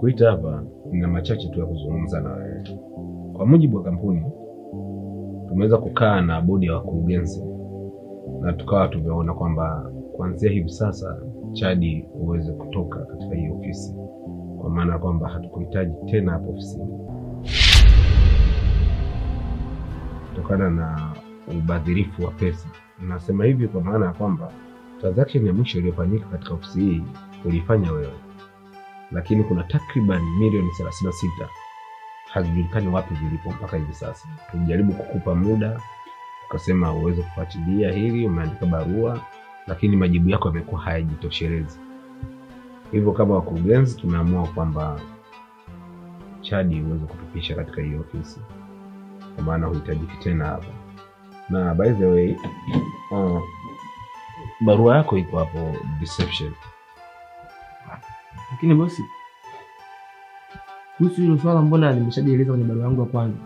Nimekuita hapa na machache tu ya kuzungumza na wewe. Kwa mujibu wa kampuni, tumeweza kukaa na bodi ya wakurugenzi na tukawa tumeona kwamba kuanzia hivi sasa Chadi uweze kutoka katika hii ofisi, kwa maana kwamba hatukuhitaji tena hapo ofisini kutokana na ubadhirifu wa pesa. Nasema hivi kwa maana ya kwamba transaction ya mwisho iliyofanyika katika ofisi hii ulifanya wewe, lakini kuna takriban milioni 36 hazijulikani wapi zilipo mpaka hivi sasa. Tulijaribu kukupa muda, ukasema uweze kufuatilia hili, umeandika barua, lakini majibu yako yamekuwa hayajitoshelezi. Hivyo kama wakurugenzi tumeamua kwamba Chadi uweze kutupisha katika hiyo ofisi, kwa maana huhitajiki tena hapa. Na by the way, barua yako iko hapo reception. Lakini bosi, kuhusu hilo swala mbona nimeshajieleza kwenye barua yangu ya kwanza.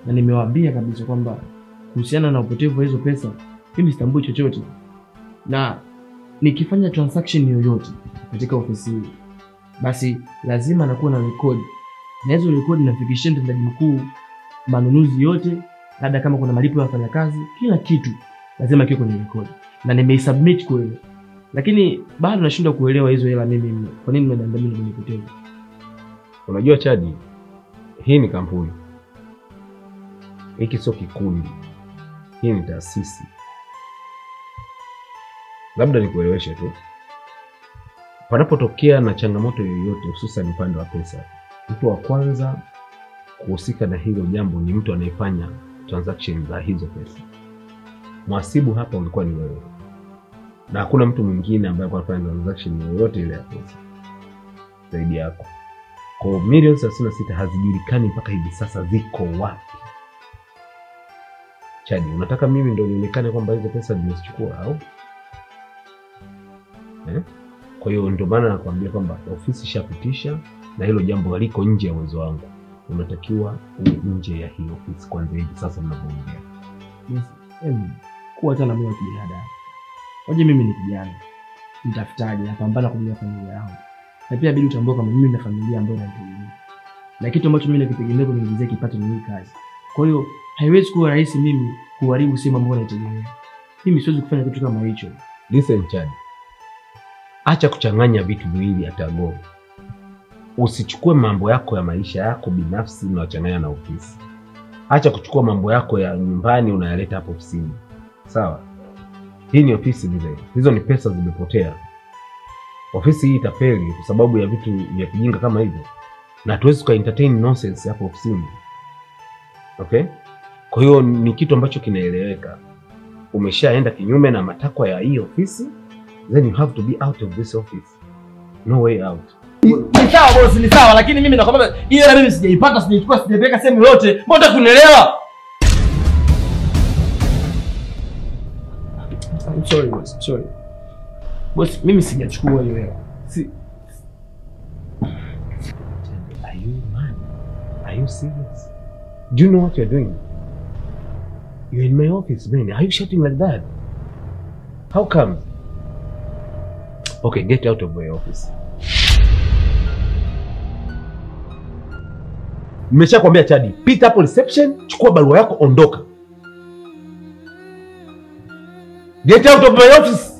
Na nimewaambia kabisa kwamba kuhusiana na upotevu wa hizo pesa, mimi sitambui chochote. Na nikifanya transaction yoyote katika ofisi hii, basi lazima nakuwa na record. Na hizo record nafikishia mtendaji mkuu manunuzi yote, labda kama kuna malipo ya wafanyakazi, kila kitu lazima kiwe kwenye record. Na nimeisubmit kwa hiyo. Lakini bado nashindwa kuelewa hizo hela mimi kwa nini nimedanda mimi nimepoteza. Unajua Chadi, hii ni kampuni. Hiki sio kikundi. Hii ni taasisi. Labda nikueleweshe tu. Panapotokea na changamoto yoyote, hususan upande wa pesa, mtu wa kwanza kuhusika na hilo jambo ni mtu anayefanya transaction za hizo pesa. Mhasibu hapa ulikuwa ni wewe. Na hakuna mtu mwingine ambaye anafanya transaction yoyote ile ya pesa zaidi yako. Kwa milioni 36 hazijulikani mpaka hivi sasa ziko wapi. Chadi, unataka mimi ndio nionekane kwamba hizo pesa nimezichukua au? Kwa hiyo ndio maana nakwambia kwamba ofisi shapitisha na hilo jambo liko nje ya uwezo wangu. Unatakiwa uwe nje ya hiyo ofisi kwanza hivi sasa mnapoongea. Yes, kuwa tena moyo wa kijana. Waje mimi ni kijana. Nitafutaje, napambana kwa ajili ya familia yangu. Na pia bidi utambue kama mimi na familia ambayo nategemea. Na kitu ambacho mimi nakitegemea kuniingizia kipato ni hii kazi. Kwa hiyo haiwezi kuwa rahisi mimi kuharibu sehemu ambayo nategemea. Mimi siwezi kufanya kitu kama hicho. Listen Chadi. Acha kuchanganya vitu viwili atago. Usichukue mambo yako ya maisha yako binafsi na uchanganya na ofisi. Acha kuchukua mambo yako ya nyumbani unayaleta hapo ofisini. Sawa? Hii ni ofisi vile. Hizo ni pesa zimepotea. Ofisi hii itafeli kwa sababu ya vitu vya kijinga kama hivyo. Na tuwezi ka entertain nonsense hapo ofisini. Okay? Kwa hiyo ni kitu ambacho kinaeleweka. Umeshaenda kinyume na matakwa ya hii ofisi, then you have to be out of this office. No way out. Ni sawa boss, ni sawa, lakini mimi nakwambia hiyo hela mimi sijaipata, sijaichukua, sijapeleka sehemu yote. Mbona kunielewa? I'm sorry boss, sorry. Boss, mimi sijachukua hiyo hela. Are you mad? Are you serious? Do you know what you're doing? You're in my office, man. Are you shouting like that? How come? Okay, get out of my office. Nimeshakwambia Chadi, pita hapo reception, chukua barua yako, ondoka. Get out of my office.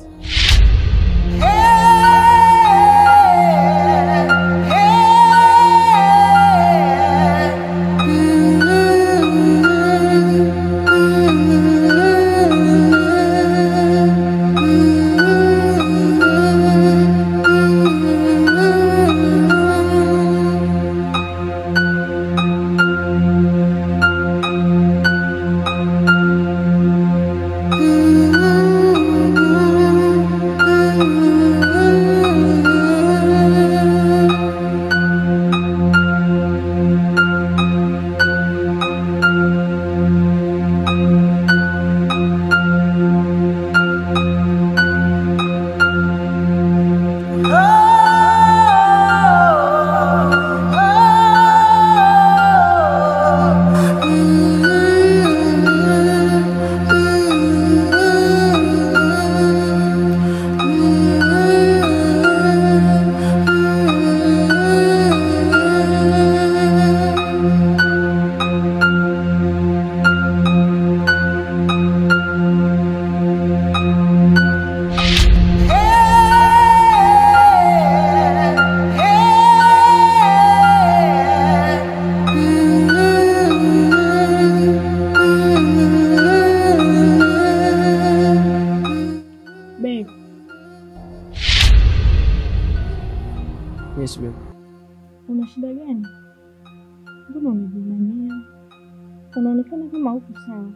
unaonekana kama uko sawa.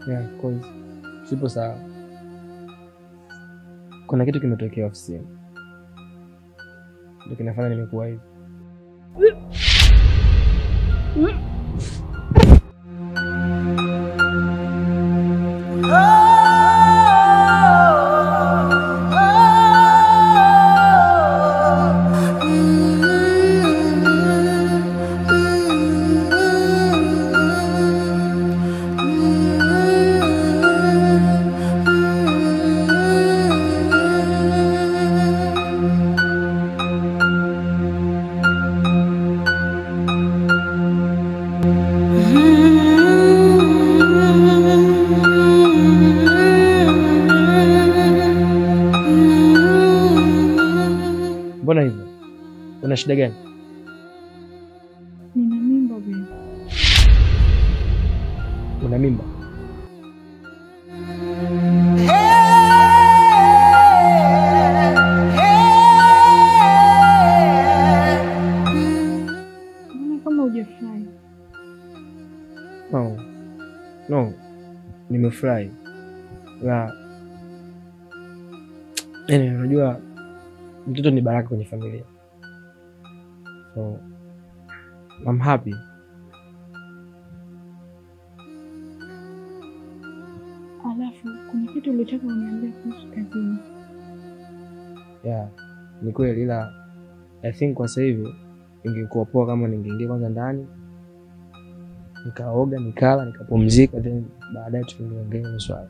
Yeah, of course. Sipo sawa. Kuna kitu kimetokea ofisini. Ndio kinafanya nimekuwa hivi. Mbona hivyo? Una shida gani? Nina mimba bwana. Una mimba? Mbona kama hujafurahi? No. Nimefurahi. Unajua mtoto ni baraka kwenye familia. So I'm happy. Alafu kuna kitu ulitaka uniambie kuhusu kazini. Yeah, ni kweli, ila I think kwa sasa hivi ingekuwa poa kama ningeingia kwanza ndani, nikaoga, nikala, nikapumzika, then baadaye tungeongea maswali.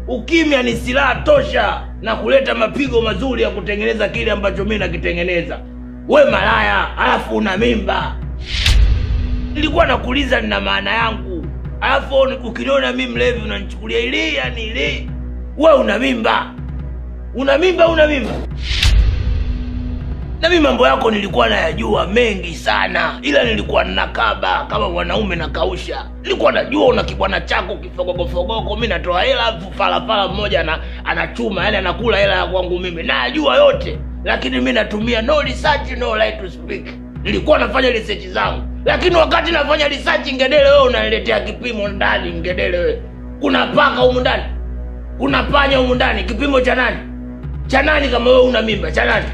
Ukimya ni silaha tosha na kuleta mapigo mazuri ya kutengeneza kile ambacho mimi nakitengeneza. We malaya, alafu una mimba. Nilikuwa nakuuliza nina maana yangu. Alafu ukiniona mimi mlevi unanichukulia ile yani ile. We una mimba. Una mimba. Na mimi mambo yako nilikuwa nayajua mengi sana, ila nilikuwa ninakaba kama mwanaume na kausha. Nilikuwa najua una kibwana chako kifogoko, mimi natoa hela afu fala mmoja anachuma, yani anakula hela ya kwangu mimi. Najua yote, lakini mimi natumia no research no right to speak. Nilikuwa nafanya research zangu, lakini wakati nafanya research ngedele wewe unaniletea kipimo ndani ngedele wewe. Kuna paka humu ndani. Kuna panya humu ndani, kipimo cha nani? Cha nani kama wewe una mimba? Cha nani?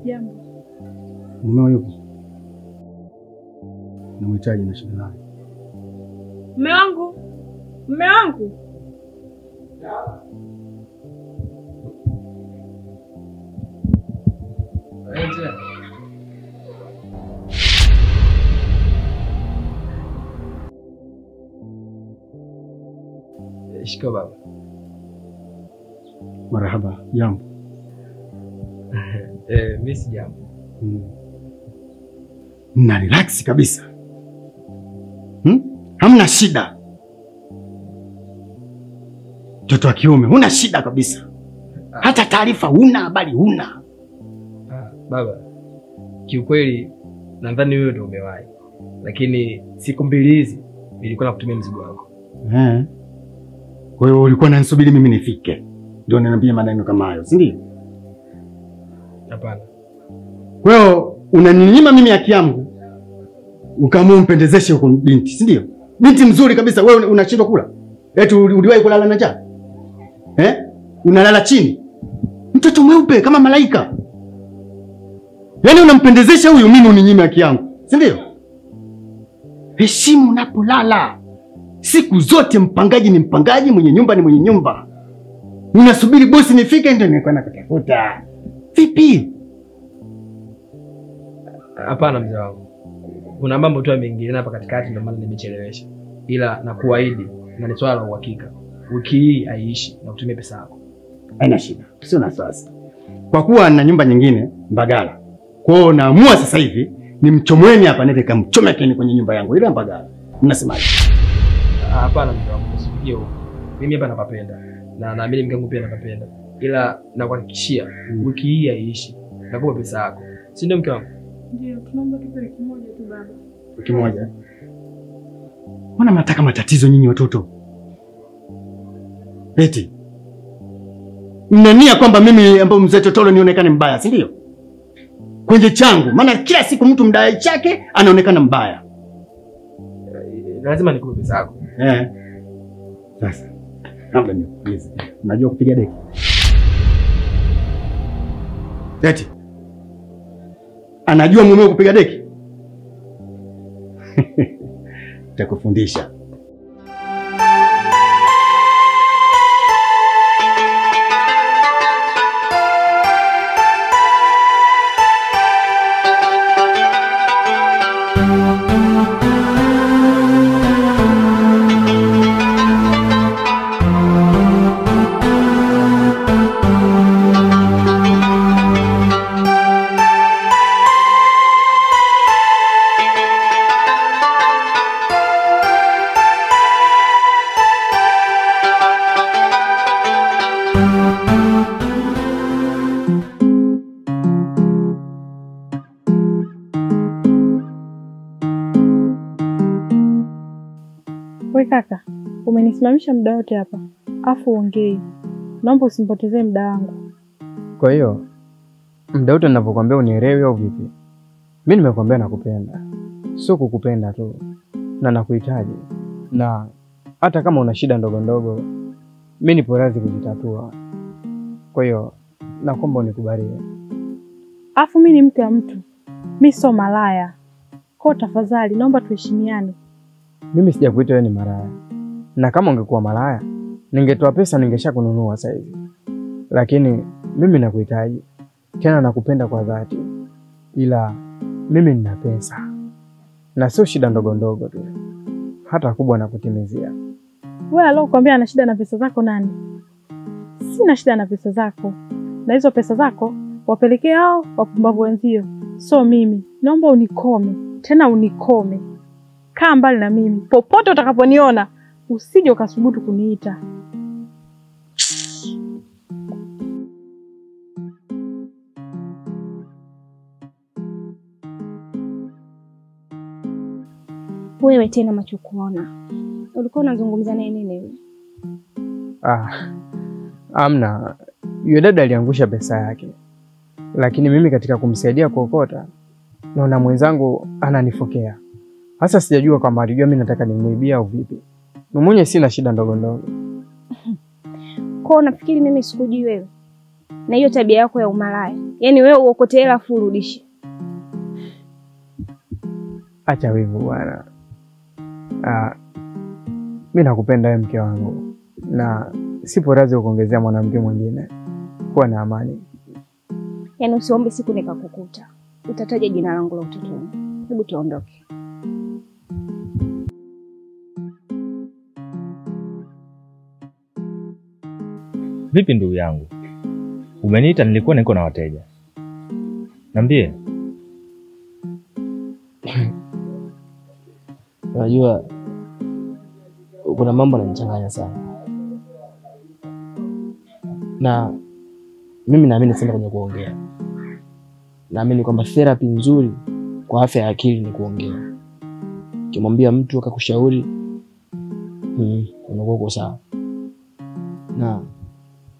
Jambo. Mumeo yupo? Namhitaji na shida naye. Mume wangu. Shika baba. Marhaba. Jambo. Mimi si jambo. Na relax kabisa. Hamna shida. Mtoto wa kiume, huna shida kabisa. Hata taarifa huna, habari huna. Baba, kiukweli nadhani wewe ndio umewahi. Lakini siku mbili hizi nilikuwa nakutumia mzigo wako. Kwa hiyo ulikuwa unanisubiri mimi nifike. Ndio unaniambia maneno kama hayo, si ndio? Hapana. Kwa hiyo unaninyima mimi haki yangu. Ukaamua umpendezeshe huko binti, si ndio? Binti mzuri kabisa, wewe unashindwa kula. Eti uliwahi kulala na njaa? Unalala chini. Mtoto mweupe kama malaika. Yaani unampendezesha huyu, mimi uninyime haki yangu, si ndio? Heshimu unapolala. Siku zote mpangaji ni mpangaji, mwenye nyumba ni mwenye nyumba. Unasubiri bosi nifike ndio ninakwenda kutafuta. Vipi? Hapana mzee wangu. Kuna mambo tu yameingiliana hapa katikati ndio maana nimechelewesha. Ila nakuahidi na ni swala la uhakika. Wiki hii haiishi na kutumia pesa yako. Haina shida. Sio na wasiwasi. Kwa kuwa na nyumba nyingine Mbagala. Kwa hiyo naamua sasa hivi nimchomweni hapa nende kamchomeke kwenye nyumba yangu ile Mbagala. Mnasemaje? Hapana mzee wangu, usifikie huko. Mimi hapa napapenda na naamini mke wangu pia anapapenda. Ila nakuhakikishia wiki hii haiishi. Nakupa pesa yako. Si ndio mke wangu? Ndio, tunaomba tupe wiki moja tu baba. Wiki moja? Mbona mnataka matatizo nyinyi watoto? Eti mnania kwamba mimi ambaye mzee Totolo nionekane mbaya, si ndio? Kwenye changu, maana kila siku mtu mdai chake anaonekana mbaya. Lazima nikupe pesa yako. Sasa, labda nikuulize. Unajua kupiga deki? Eti anajua mumeo kupiga deki? Nitakufundisha. We kaka, umenisimamisha muda wote hapa. Afu ongei. Naomba usimpotezee muda wangu. Kwa hiyo muda wote ninapokuambia unielewi au vipi? Mimi nimekwambia nakupenda. Sio kukupenda tu. Na nakuhitaji. Na hata kama una shida ndogo ndogo, mimi nipo radhi kujitatua. Kwa hiyo naomba unikubalie. Afu mimi ni mke wa mtu. Mimi sio malaya. Kwa tafadhali naomba tuheshimiane. Mimi sijakuita wewe ni malaya. Na kama ungekuwa malaya, ningetoa pesa ningeshakununua sasa hivi. Lakini mimi nakuhitaji. Tena nakupenda kwa dhati. Ila mimi nina pesa. Na sio shida ndogo ndogo tu. Hata kubwa nakutimizia. Wewe alokuambia ana shida na pesa zako nani? Sina shida na pesa zako. Na hizo pesa zako wapelekee hao wapumbavu wenzio. So mimi, naomba unikome. Tena unikome. Kaa mbali na mimi. Popote utakaponiona, usije ukasubutu kuniita. Wewe tena macho kuona. Ulikuwa unazungumza naye nini? Amna. Yule dada aliangusha pesa yake. Lakini mimi katika kumsaidia kuokota, naona mwenzangu ananifokea. Hasa sijajua kama alijua mimi nataka nimuibia au vipi. Mimi mwenyewe sina shida ndogo ndogo. Kwa unafikiri mimi sikujui wewe? Na hiyo tabia yako ya umalaya. Yaani wewe uokote hela afu urudishe. Acha wivu bwana. Mimi nakupenda wewe mke wangu. Na sipo radhi kuongezea mwanamke mwingine. Kuwa na amani. Yaani usiombe siku nikakukuta. Utataja jina langu la utotoni. Hebu tuondoke. Vipi ndugu yangu? Umeniita, nilikuwa niko na wateja. Niambie. Unajua kuna mambo yananichanganya sana. Na mimi naamini sana kwenye kuongea. Naamini kwamba therapy nzuri kwa afya ya akili ni kuongea. Ukimwambia mtu akakushauri, unakuwa uko sawa. Na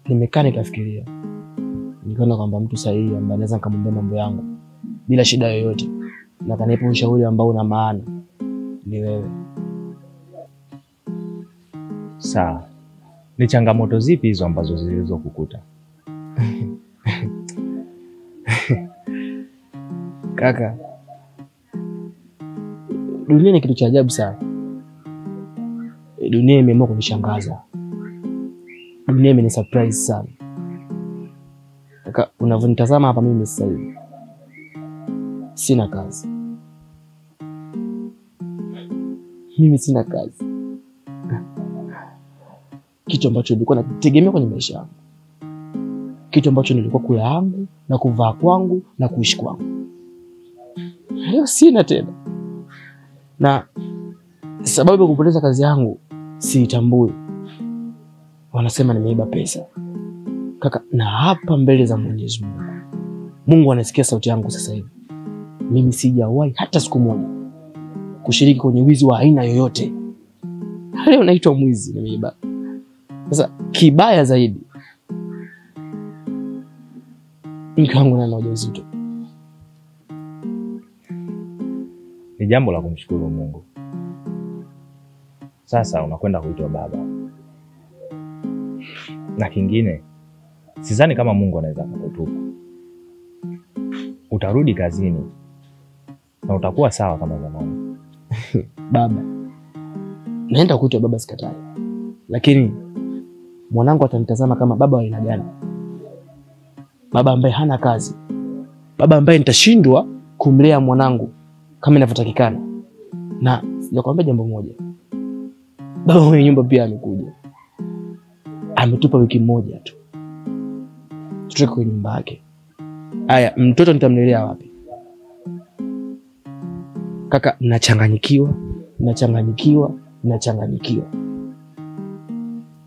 nimekaa nikafikiria. Nikaona kwamba mtu sahihi ambaye naweza nikamwambia mambo yangu bila shida yoyote na kanipa ushauri ambao una maana ni wewe. Sawa. Ni changamoto zipi hizo ambazo zilizokukuta? Kaka, dunia ni kitu cha ajabu sana. Dunia imeamua kunishangaza. Dunia imeni surprise sana. Kaka, unavyonitazama hapa mimi sasa hivi sina kazi. Mimi sina kazi. Kitu ambacho nilikuwa nategemea kwenye maisha yangu. Kitu ambacho nilikuwa kula yangu na kuvaa kwangu na kuishi kwangu. Leo sina tena. Na sababu ya kupoteza kazi yangu siitambui. Wanasema nimeiba pesa. Kaka, na hapa mbele za Mwenyezi Mungu, Mungu anasikia sauti yangu sasa hivi. Mimi sijawahi hata siku moja kushiriki kwenye wizi wa aina yoyote. Leo naitwa mwizi, nimeiba. Sasa kibaya zaidi, mke wangu ana ujauzito. Ni jambo la kumshukuru Mungu. Sasa unakwenda kuitwa baba. Na kingine, sidhani kama Mungu anaweza kukutupa. Utarudi kazini na utakuwa sawa kama zamani. Baba, naenda kuitwa baba sikatai. Lakini mwanangu atanitazama kama baba wa aina gani? Baba ambaye hana kazi. Baba ambaye nitashindwa kumlea mwanangu kama inavyotakikana. Na sijakwambia jambo moja. Baba mwenye nyumba pia amekuja. Ametupa wiki moja tu. Tutoke kwenye nyumba yake. Aya, mtoto nitamlelea wapi? Kaka, nachanganyikiwa.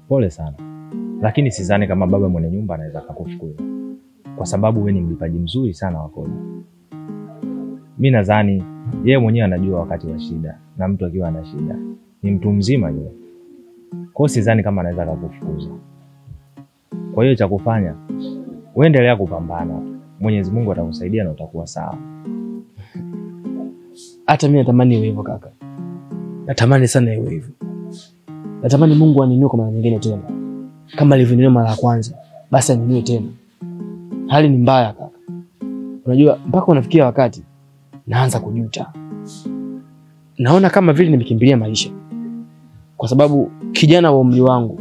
Pole sana. Lakini sidhani kama baba mwenye nyumba anaweza kukufukuza. Kwa sababu wewe ni mlipaji mzuri sana wa kodi. Mimi nadhani yeye mwenyewe anajua wakati wa shida, na mtu akiwa ana shida ni mtu mzima yule. Kwa sidhani kama anaweza kukufukuza. Kwa hiyo cha kufanya, wewe endelea kupambana. Mwenyezi Mungu atakusaidia na utakuwa sawa. Hata mimi natamani iwe hivyo kaka. Natamani sana iwe hivyo. Natamani Mungu aninue kwa mara nyingine tena. Kama alivyoniinua mara ya kwanza, basi aninue tena. Hali ni mbaya kaka. Unajua mpaka unafikia wakati naanza kujuta. Naona kama vile nimekimbilia maisha. Kwa sababu kijana wa umri wangu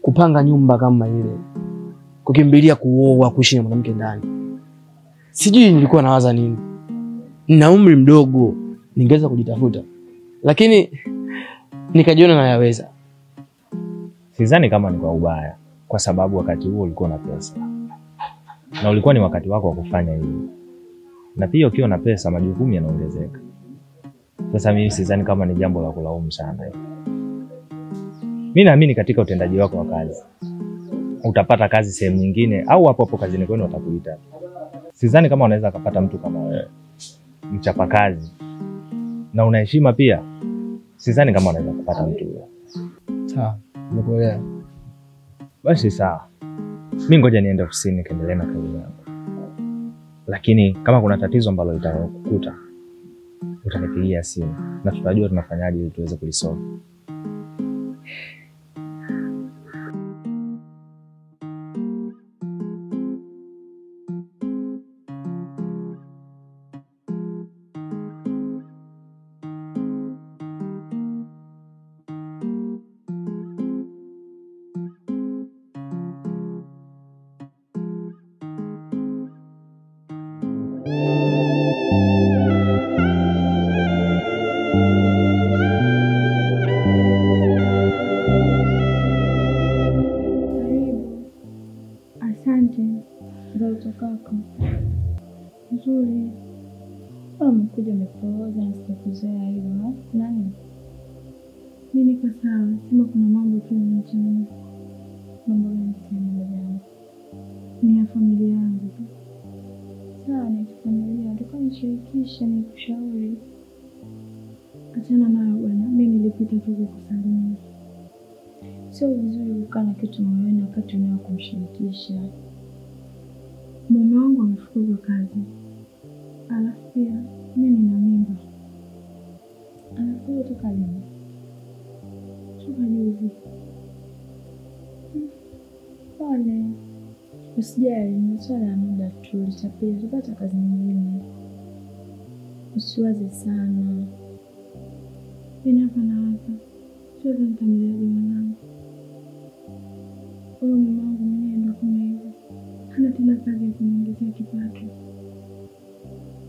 kupanga nyumba kama ile, kukimbilia kuoa, kuishi na mwanamke ndani. Sijui nilikuwa nawaza nini. Nina umri mdogo, ningeweza kujitafuta. Lakini nikajiona nayaweza. Sidhani kama ni kwa ubaya, kwa sababu wakati huo ulikuwa na pesa. Na ulikuwa ni wakati wako wa kufanya hivyo. Na pia ukiwa na pesa majukumu yanaongezeka. Sasa mimi sidhani kama ni jambo la kulaumu sana. Mimi naamini katika utendaji wako wa kazi. Utapata kazi sehemu nyingine au hapo hapo kazini kwenu watakuita. Sidhani kama unaweza kupata mtu kama wewe, mchapa kazi na una heshima pia. Sidhani kama unaweza kupata mtu huyo. Sawa, nimekuelewa. Basi sawa. Mimi ngoja niende ofisini kaendelee na kazi yangu. Lakini kama kuna tatizo ambalo litakukuta, utanipigia simu na tutajua tunafanyaje ili tuweze kulisolve. Nzuri. Umekuja umepooza na sikuzoea hivyo. Nani? Mimi niko sawa. Sema kuna mambo tu yanachanganya. Mambo yangu. Ni ya familia yangu. Sawa, ni familia. Ndiko nishirikishe nikushauri. Achana nayo bwana. Mimi nilipita tu kukusalimia. Sio vizuri kukaa na kitu moyoni wakati unao kumshirikisha. Mume wangu amefukuzwa kazi. Alafu pia mimi nina mimba. Anakuja toka lini? Toka juzi. Pole. Usijali, ni swala la muda tu, litapita, tupata kazi nyingine. Usiwaze sana. Yaani hapa nawaza, siwezi nitamleaje mwanangu. Huyo mamangu mwenyewe ndo kama hivyo, hana tena kazi ya kuniongezea kipato.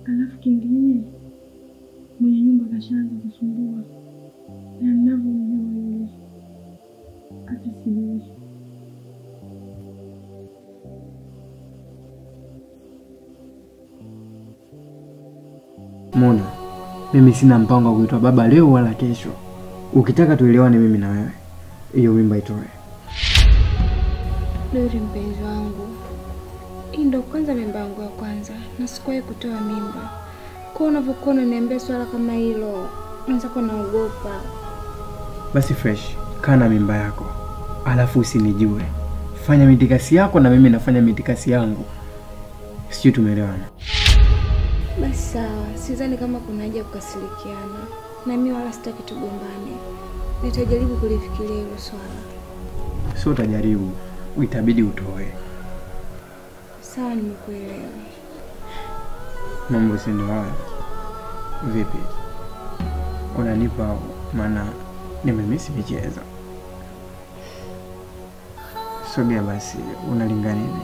Alafu kingine, mwenye nyumba kashaanza kusumbua, na ninavyomjua yule, hata sijui. Mona, mimi sina mpango wa kuitwa baba leo wala kesho. Ukitaka tuelewane mimi na wewe, hiyo mimba itoe. Dori mpenzi wangu, hii ndo kwanza mimba yangu ya kwanza na sikuwahi kutoa mimba. Kwa unavyokuwa unaniambia swala kama hilo, naanza kuwa naogopa. Basi fresh, kaa na mimba yako. Alafu usinijue. Fanya mitikasi yako na mimi nafanya mitikasi yangu. Sijui tumeelewana. Basi sawa, sidhani kama kuna haja kukasirikiana. Na mimi wala sitaki tugombane. Nitajaribu kulifikiria hilo swala. Sio utajaribu, itabidi utoe. Sawa, nimekuelewa. Mambo si ndio haya? Vipi? Unanipa maana nimemisi michezo. Sogea basi, unalingana nini?